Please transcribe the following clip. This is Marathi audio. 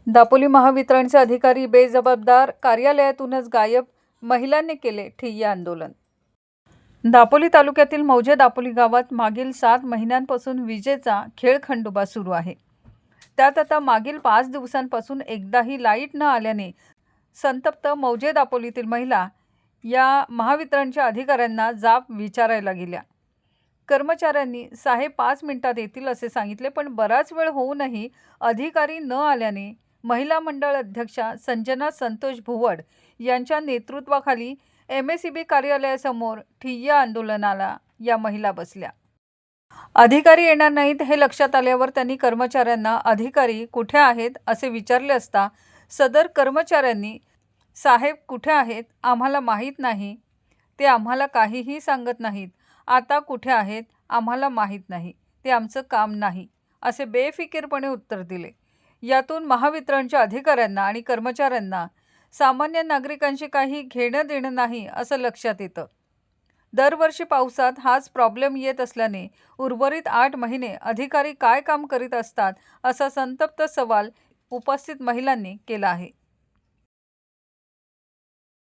दापोली महावितरणचे अधिकारी बेजबाबदार, कार्यालयातूनच गायब, महिलांनी केले ठिय्या आंदोलन। दापोली तालुक्यातील मौजे दापोली गावात मागील 7 महिन्यांपासून विजेचा खेळखंडोबा सुरू आहे। त्यात आता मागील 5 दिवसांपासून एकदाही लाईट न आल्याने संतप्त मौजे दापोलीतील महिला या महावितरणच्या अधिकाऱ्यांना जाब विचारायला गेल्या। कर्मचाऱ्यांनी साहेब 5 मिनिटात येतील असे सांगितले, पण बराच वेळ होऊनही अधिकारी न आल्याने महिला मंडळ अध्यक्षा संजना संतोष भुवड यांच्या नेतृत्वाखाली MSEB कार्यालयासमोर ठिय्या आंदोलनाला या महिला बसल्या। अधिकारी येणार नाहीत हे लक्षात आल्यावर त्यांनी कर्मचाऱ्यांना अधिकारी कुठे आहेत असे विचारले असता सदर कर्मचाऱ्यांनी साहेब कुठे आहेत आम्हाला माहीत नाही, ते आम्हाला काहीही सांगत नाहीत, आता कुठे आहेत आम्हाला माहीत नाही, ते आमचं काम नाही असे बेफिकीरपणे उत्तर दिले। यातून महावितरणच्या अधिकाऱ्यांना आणि कर्मचाऱ्यांना सामान्य नागरिकांशी काही घेणं देणं नाही असं लक्षात येतं। दरवर्षी पावसात हाच प्रॉब्लेम येत असल्याने उर्वरित 8 महिने अधिकारी काय काम करीत असतात असा संतप्त सवाल उपस्थित महिलांनी केला आहे।